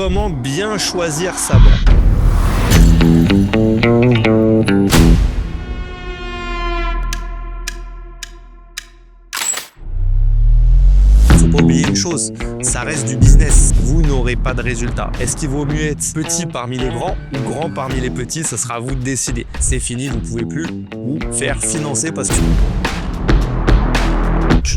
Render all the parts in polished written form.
Comment bien choisir sa banque? Faut pas oublier une chose, ça reste du business. Vous n'aurez pas de résultat. Est-ce qu'il vaut mieux être petit parmi les grands ou grand parmi les petits? Ce sera à vous de décider. C'est fini, vous ne pouvez plus vous faire financer parce que...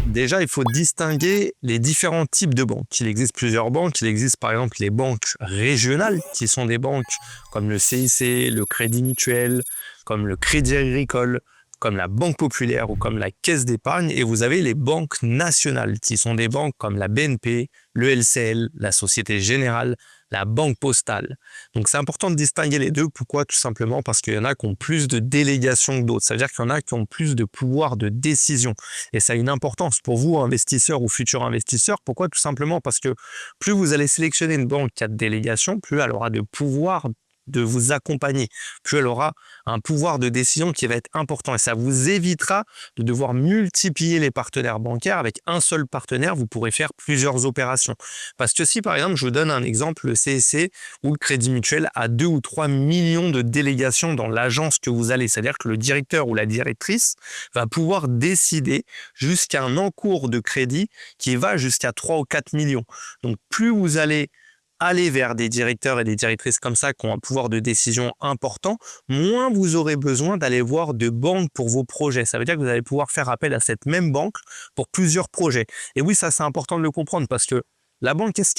Déjà, il faut distinguer les différents types de banques. Il existe plusieurs banques. Il existe par exemple les banques régionales, qui sont des banques comme le CIC, le Crédit Mutuel, comme le Crédit Agricole, comme la Banque Populaire ou comme la Caisse d'épargne. Et vous avez les banques nationales, qui sont des banques comme la BNP, le LCL, la Société Générale, la Banque Postale. Donc c'est important de distinguer les deux. Pourquoi? Tout simplement parce qu'il y en a qui ont plus de délégations que d'autres. Ça veut dire qu'il y en a qui ont plus de pouvoir de décision. Et ça a une importance pour vous, investisseurs ou futurs investisseurs. Pourquoi? Tout simplement parce que plus vous allez sélectionner une banque qui a de délégation, plus elle aura de pouvoir de vous accompagner, plus elle aura un pouvoir de décision qui va être important et ça vous évitera de devoir multiplier les partenaires bancaires. Avec un seul partenaire, vous pourrez faire plusieurs opérations. Parce que si par exemple, je vous donne un exemple, le CSC ou le Crédit Mutuel a 2 ou 3 millions de délégations dans l'agence que vous allez, c'est-à-dire que le directeur ou la directrice va pouvoir décider jusqu'à un encours de crédit qui va jusqu'à 3 ou 4 millions. Donc plus vous allez aller vers des directeurs et des directrices comme ça qui ont un pouvoir de décision important, moins vous aurez besoin d'aller voir de banques pour vos projets. Ça veut dire que vous allez pouvoir faire appel à cette même banque pour plusieurs projets. Et oui, ça c'est important de le comprendre parce que la banque, qu'est-ce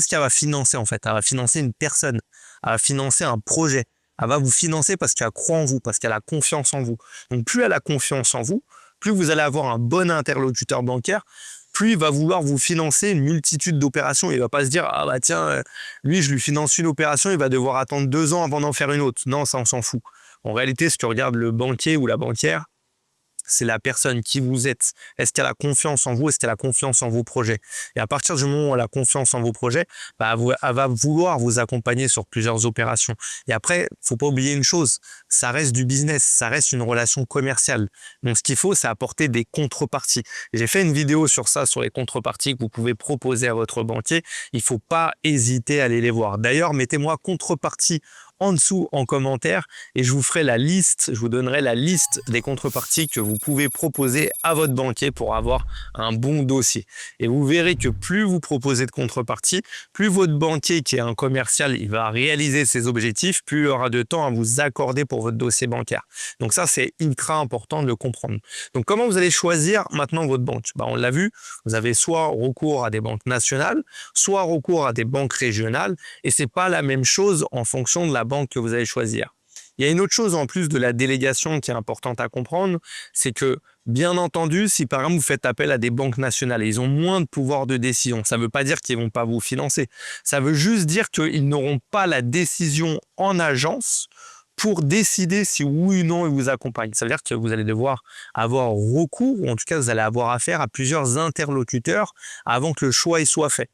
qu'elle va financer en fait? Elle va financer une personne, elle va financer un projet. Elle va vous financer parce qu'elle croit en vous, parce qu'elle a confiance en vous. Donc plus elle a confiance en vous, plus vous allez avoir un bon interlocuteur bancaire, plus il va vouloir vous financer une multitude d'opérations. Il ne va pas se dire « Ah bah tiens, lui, je lui finance une opération, il va devoir attendre 2 ans avant d'en faire une autre. » Non, ça, on s'en fout. En réalité, ce que regarde le banquier ou la banquière, c'est la personne qui vous êtes. Est-ce qu'elle a confiance en vous? Est-ce qu'elle a confiance en vos projets? Et à partir du moment où elle a confiance en vos projets, bah, elle va vouloir vous accompagner sur plusieurs opérations. Et après, faut pas oublier une chose, ça reste du business, ça reste une relation commerciale. Donc, ce qu'il faut, c'est apporter des contreparties. J'ai fait une vidéo sur ça, sur les contreparties que vous pouvez proposer à votre banquier. Il faut pas hésiter à aller les voir. D'ailleurs, mettez-moi contrepartie en dessous en commentaire et je vous ferai la liste, je vous donnerai la liste des contreparties que vous pouvez proposer à votre banquier pour avoir un bon dossier. Et vous verrez que plus vous proposez de contreparties, plus votre banquier qui est un commercial, il va réaliser ses objectifs, plus il aura de temps à vous accorder pour votre dossier bancaire. Donc ça, c'est ultra important de le comprendre. Donc comment vous allez choisir maintenant votre banque? Bah, on l'a vu, vous avez soit recours à des banques nationales, soit recours à des banques régionales et c'est pas la même chose en fonction de la banque que vous allez choisir. Il y a une autre chose en plus de la délégation qui est importante à comprendre, c'est que bien entendu, si par exemple vous faites appel à des banques nationales et ils ont moins de pouvoir de décision, ça ne veut pas dire qu'ils ne vont pas vous financer. Ça veut juste dire qu'ils n'auront pas la décision en agence pour décider si oui ou non ils vous accompagnent. Ça veut dire que vous allez devoir avoir recours, ou en tout cas vous allez avoir affaire à plusieurs interlocuteurs avant que le choix y soit fait.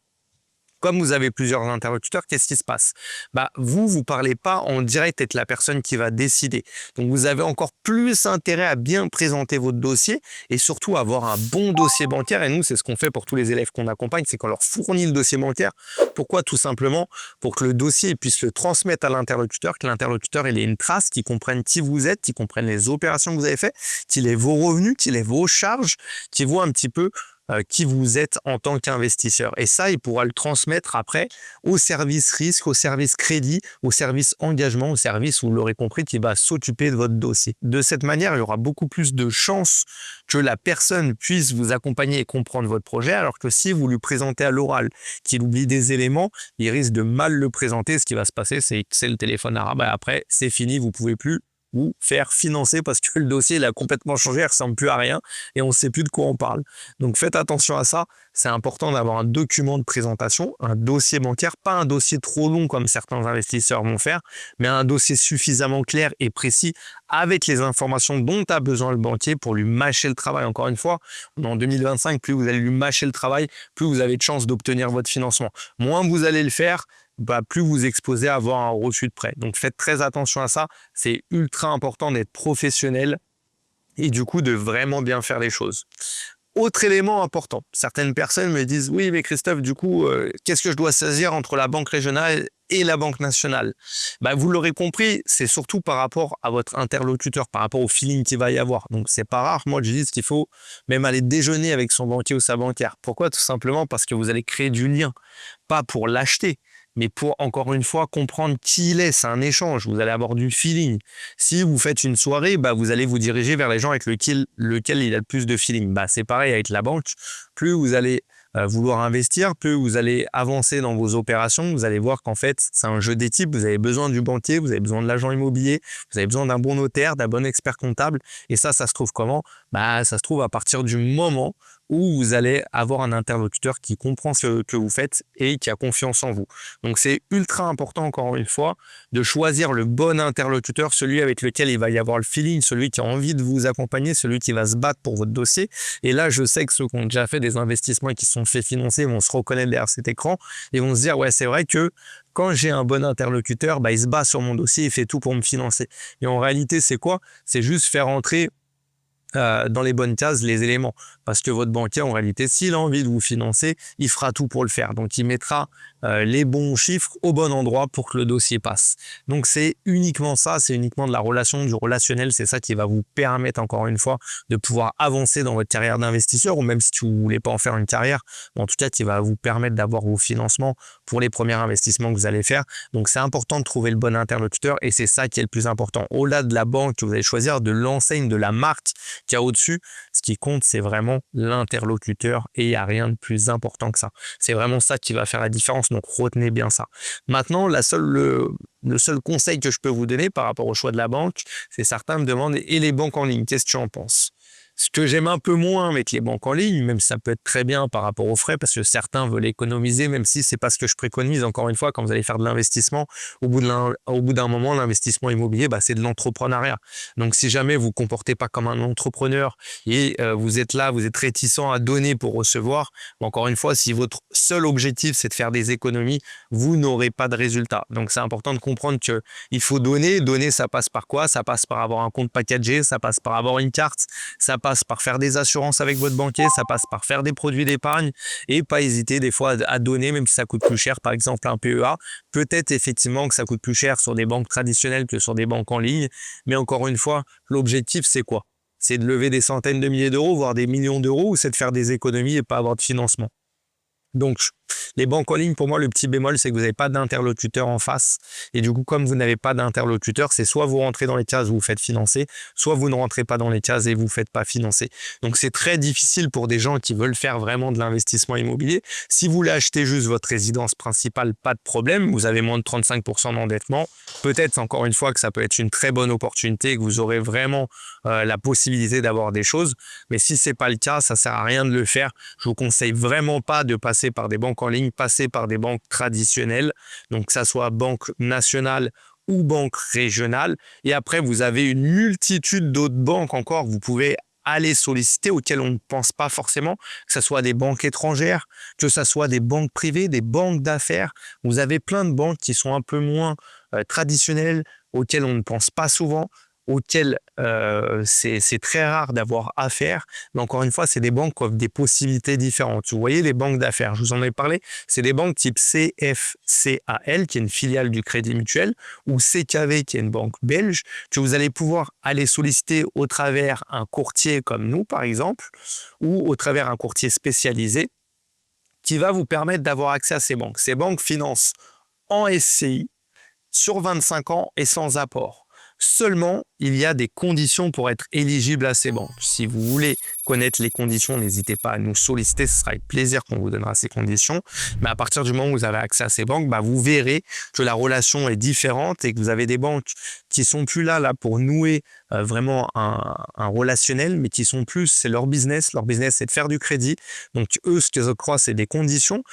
Comme vous avez plusieurs interlocuteurs, qu'est-ce qui se passe? Bah, vous parlez pas en direct avec la personne qui va décider. Donc, vous avez encore plus intérêt à bien présenter votre dossier et surtout avoir un bon dossier bancaire. Et nous, c'est ce qu'on fait pour tous les élèves qu'on accompagne, c'est qu'on leur fournit le dossier bancaire. Pourquoi? Tout simplement pour que le dossier puisse le transmettre à l'interlocuteur, que l'interlocuteur ait une trace, qu'il comprenne qui vous êtes, qu'il comprenne les opérations que vous avez faites, qu'il ait vos revenus, qu'il ait vos charges, qu'il voit un petit peu qui vous êtes en tant qu'investisseur. Et ça, il pourra le transmettre après au service risque, au service crédit, au service engagement, au service, vous l'aurez compris, qui va s'occuper de votre dossier. De cette manière, il y aura beaucoup plus de chances que la personne puisse vous accompagner et comprendre votre projet, alors que si vous lui présentez à l'oral, qu'il oublie des éléments, il risque de mal le présenter. Ce qui va se passer, c'est que c'est le téléphone arabe. Et après, c'est fini, vous ne pouvez plus ou faire financer parce que le dossier il a complètement changé, il ne ressemble plus à rien et on ne sait plus de quoi on parle. Donc faites attention à ça, c'est important d'avoir un document de présentation, un dossier bancaire, pas un dossier trop long comme certains investisseurs vont faire, mais un dossier suffisamment clair et précis avec les informations dont a besoin le banquier pour lui mâcher le travail. Encore une fois, en 2025, plus vous allez lui mâcher le travail, plus vous avez de chances d'obtenir votre financement. Moins vous allez le faire, bah, plus vous exposez à avoir un refus de prêt. Donc faites très attention à ça, c'est ultra important d'être professionnel et du coup de vraiment bien faire les choses. Autre élément important, certaines personnes me disent: «Oui, mais Christophe, du coup, qu'est-ce que je dois choisir entre la banque régionale et la banque nationale?» Bah, vous l'aurez compris, c'est surtout par rapport à votre interlocuteur, par rapport au feeling qu'il va y avoir. Donc c'est pas rare, moi, je dis qu'il faut même aller déjeuner avec son banquier ou sa banquière. Pourquoi? Tout simplement parce que vous allez créer du lien, pas pour l'acheter, mais pour, encore une fois, comprendre qui il est. C'est un échange, vous allez avoir du feeling. Si vous faites une soirée, bah, vous allez vous diriger vers les gens avec lequel il a le plus de feeling. Bah, c'est pareil avec la banque. Plus vous allez vouloir investir, plus vous allez avancer dans vos opérations. Vous allez voir qu'en fait, c'est un jeu des types. Vous avez besoin du banquier, vous avez besoin de l'agent immobilier, vous avez besoin d'un bon notaire, d'un bon expert comptable. Et ça se trouve comment? Bah, ça se trouve à partir du moment où vous allez avoir un interlocuteur qui comprend ce que vous faites et qui a confiance en vous. Donc, c'est ultra important, encore une fois, de choisir le bon interlocuteur, celui avec lequel il va y avoir le feeling, celui qui a envie de vous accompagner, celui qui va se battre pour votre dossier. Et là, je sais que ceux qui ont déjà fait des investissements et qui se sont fait financer vont se reconnaître derrière cet écran et vont se dire: ouais, c'est vrai que quand j'ai un bon interlocuteur, bah, il se bat sur mon dossier, il fait tout pour me financer. Et en réalité, c'est quoi? C'est juste faire entrer dans les bonnes cases les éléments. Parce que votre banquier, en réalité, s'il a envie de vous financer, il fera tout pour le faire. Donc, il mettra les bons chiffres au bon endroit pour que le dossier passe. Donc, c'est uniquement ça, c'est uniquement de la relation, du relationnel. C'est ça qui va vous permettre, encore une fois, de pouvoir avancer dans votre carrière d'investisseur ou même si vous ne voulez pas en faire une carrière, en tout cas, qui va vous permettre d'avoir vos financements pour les premiers investissements que vous allez faire. Donc, c'est important de trouver le bon interlocuteur et c'est ça qui est le plus important. Au-delà de la banque que vous allez choisir, de l'enseigne, de la marque qu'il y a au-dessus, ce qui compte, c'est vraiment l'interlocuteur et il n'y a rien de plus important que ça. C'est vraiment ça qui va faire la différence, donc retenez bien ça. Maintenant, le seul conseil que je peux vous donner par rapport au choix de la banque, c'est certains me demandent: et les banques en ligne, qu'est-ce que tu en penses? Ce que j'aime un peu moins avec les banques en ligne, même si ça peut être très bien par rapport aux frais, parce que certains veulent économiser, même si c'est pas ce que je préconise. Encore une fois, quand vous allez faire de l'investissement, au bout d'un moment, l'investissement immobilier, bah, c'est de l'entrepreneuriat. Donc, si jamais vous ne vous comportez pas comme un entrepreneur et vous êtes là, vous êtes réticent à donner pour recevoir, encore une fois, si votre seul objectif, c'est de faire des économies, vous n'aurez pas de résultat. Donc, c'est important de comprendre que il faut donner. Donner, ça passe par quoi? Ça passe par avoir un compte packagé, ça passe par avoir une carte, ça passe par faire des assurances avec votre banquier, ça passe par faire des produits d'épargne et pas hésiter des fois à donner, même si ça coûte plus cher, par exemple un PEA. Peut-être effectivement que ça coûte plus cher sur des banques traditionnelles que sur des banques en ligne, mais encore une fois, l'objectif c'est quoi? C'est de lever des centaines de milliers d'euros, voire des millions d'euros, ou c'est de faire des économies et pas avoir de financement? Donc, les banques en ligne, pour moi, le petit bémol, c'est que vous n'avez pas d'interlocuteur en face. Et du coup, comme vous n'avez pas d'interlocuteur, c'est soit vous rentrez dans les cases, vous vous faites financer, soit vous ne rentrez pas dans les cases et vous ne faites pas financer. Donc, c'est très difficile pour des gens qui veulent faire vraiment de l'investissement immobilier. Si vous voulez acheter juste votre résidence principale, pas de problème. Vous avez moins de 35% d'endettement. Peut-être, encore une fois, que ça peut être une très bonne opportunité, que vous aurez vraiment la possibilité d'avoir des choses. Mais si ce n'est pas le cas, ça ne sert à rien de le faire. Je vous conseille vraiment pas de passer par des banques en ligne, passer par des banques traditionnelles, donc que ça soit banque nationale ou banque régionale. Et après, vous avez une multitude d'autres banques encore que vous pouvez aller solliciter, auxquelles on ne pense pas forcément, que ce soit des banques étrangères, que ce soit des banques privées, des banques d'affaires. Vous avez plein de banques qui sont un peu moins traditionnelles, auxquelles on ne pense pas souvent, auxquelles c'est très rare d'avoir affaire. Mais encore une fois, c'est des banques qui offrent des possibilités différentes. Vous voyez, les banques d'affaires, je vous en ai parlé, c'est des banques type CFCAL, qui est une filiale du Crédit Mutuel, ou CKV, qui est une banque belge, que vous allez pouvoir aller solliciter au travers un courtier comme nous, par exemple, ou au travers un courtier spécialisé, qui va vous permettre d'avoir accès à ces banques. Ces banques financent en SCI, sur 25 ans et sans apport. Seulement, il y a des conditions pour être éligible à ces banques. Si vous voulez connaître les conditions, n'hésitez pas à nous solliciter, ce sera avec plaisir qu'on vous donnera ces conditions. Mais à partir du moment où vous avez accès à ces banques, bah, vous verrez que la relation est différente et que vous avez des banques qui sont plus là pour nouer vraiment un relationnel, mais qui sont plus, c'est leur business. Leur business, c'est de faire du crédit. Donc eux, ce qu'ils octroient, c'est des conditions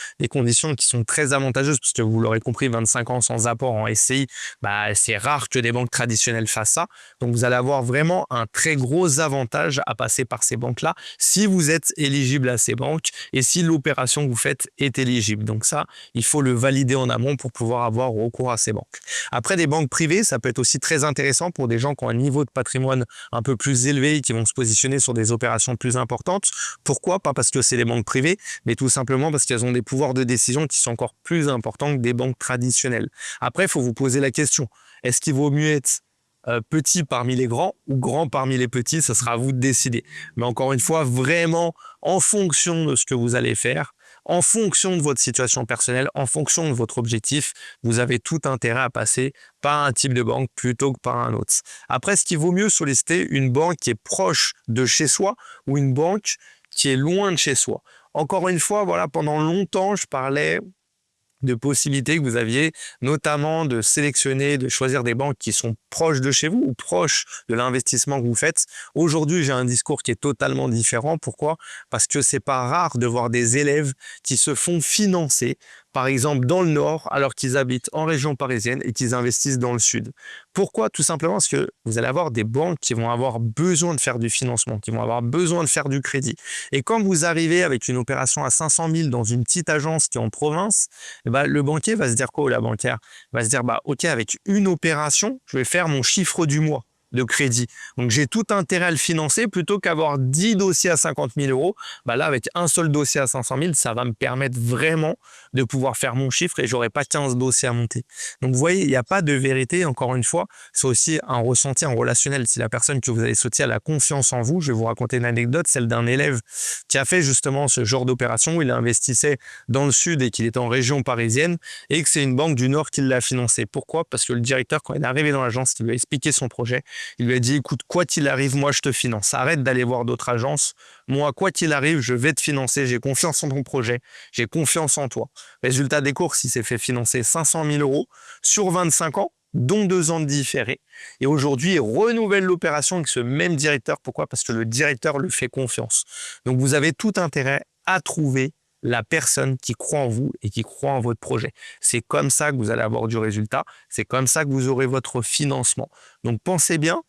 qui sont très avantageuses, parce que vous l'aurez compris, 25 ans sans apport en SCI, bah, c'est rare que des banques traditionnelles fassent ça. Donc vous allez avoir vraiment un très gros avantage à passer par ces banques-là si vous êtes éligible à ces banques et si l'opération que vous faites est éligible. Donc ça, il faut le valider en amont pour pouvoir avoir recours à ces banques. Après, des banques privées, ça peut être aussi très intéressant pour des gens qui ont un niveau de patrimoine patrimoine un peu plus élevé, qui vont se positionner sur des opérations plus importantes. Pourquoi? Pas parce que c'est des banques privées, mais tout simplement parce qu'elles ont des pouvoirs de décision qui sont encore plus importants que des banques traditionnelles. Après, il faut vous poser la question, est-ce qu'il vaut mieux être petit parmi les grands ou grand parmi les petits? Ça sera à vous de décider. Mais encore une fois, vraiment, en fonction de ce que vous allez faire, en fonction de votre situation personnelle, en fonction de votre objectif, vous avez tout intérêt à passer par un type de banque plutôt que par un autre. Après, est-ce qu'il vaut mieux solliciter une banque qui est proche de chez soi ou une banque qui est loin de chez soi? Encore une fois, voilà, pendant longtemps, je parlais de possibilités que vous aviez, notamment de sélectionner, de choisir des banques qui sont proches de chez vous ou proches de l'investissement que vous faites. Aujourd'hui, j'ai un discours qui est totalement différent. Pourquoi? Parce que c'est pas rare de voir des élèves qui se font financer, par exemple dans le Nord, alors qu'ils habitent en région parisienne et qu'ils investissent dans le Sud. Pourquoi? Tout simplement parce que vous allez avoir des banques qui vont avoir besoin de faire du financement, qui vont avoir besoin de faire du crédit. Et quand vous arrivez avec une opération à 500 000 dans une petite agence qui est en province, eh ben, le banquier va se dire quoi, ou la banquière va se dire, bah, OK, avec une opération, je vais faire mon chiffre du mois de crédit. Donc, j'ai tout intérêt à le financer plutôt qu'avoir 10 dossiers à 50 000 euros. Bah là, avec un seul dossier à 500 000, ça va me permettre vraiment de pouvoir faire mon chiffre et j'aurai pas 15 dossiers à monter. Donc, vous voyez, il n'y a pas de vérité. Encore une fois, c'est aussi un ressenti, un relationnel. Si la personne que vous allez associer a la confiance en vous, je vais vous raconter une anecdote, celle d'un élève qui a fait justement ce genre d'opération où il investissait dans le Sud et qu'il était en région parisienne et que c'est une banque du Nord qui l'a financé. Pourquoi? Parce que le directeur, quand il est arrivé dans l'agence, il lui a expliqué son projet. Il lui a dit, écoute, quoi qu'il arrive, moi, je te finance. Arrête d'aller voir d'autres agences. Moi, quoi qu'il arrive, je vais te financer. J'ai confiance en ton projet. J'ai confiance en toi. Résultat des courses, il s'est fait financer 500 000 euros sur 25 ans, dont 2 ans de différé. Et aujourd'hui, il renouvelle l'opération avec ce même directeur. Pourquoi? Parce que le directeur lui fait confiance. Donc, vous avez tout intérêt à trouver la personne qui croit en vous et qui croit en votre projet. C'est comme ça que vous allez avoir du résultat. C'est comme ça que vous aurez votre financement. Donc, pensez bien,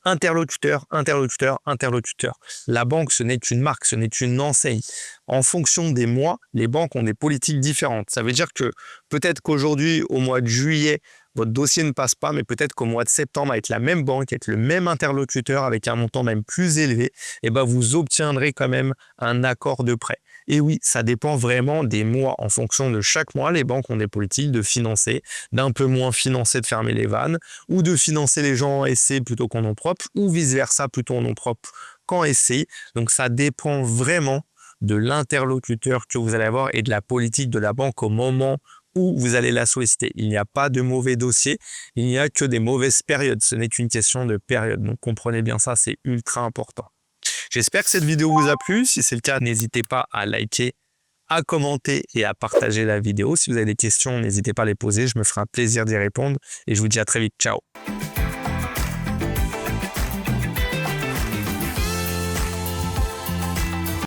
interlocuteur, interlocuteur, interlocuteur. La banque, ce n'est qu'une marque, ce n'est qu'une enseigne. En fonction des mois, les banques ont des politiques différentes. Ça veut dire que peut-être qu'aujourd'hui, au mois de juillet, votre dossier ne passe pas, mais peut-être qu'au mois de septembre, avec la même banque, avec le même interlocuteur, avec un montant même plus élevé, eh ben, vous obtiendrez quand même un accord de prêt. Et oui, ça dépend vraiment des mois. En fonction de chaque mois, les banques ont des politiques de financer, d'un peu moins financer, de fermer les vannes, ou de financer les gens en SC plutôt qu'en nom propre, ou vice-versa plutôt en nom propre qu'en SC. Donc ça dépend vraiment de l'interlocuteur que vous allez avoir et de la politique de la banque au moment où vous allez la solliciter. Il n'y a pas de mauvais dossier, il n'y a que des mauvaises périodes. Ce n'est qu'une question de période. Donc comprenez bien ça, c'est ultra important. J'espère que cette vidéo vous a plu. Si c'est le cas, n'hésitez pas à liker, à commenter et à partager la vidéo. Si vous avez des questions, n'hésitez pas à les poser. Je me ferai un plaisir d'y répondre et je vous dis à très vite. Ciao.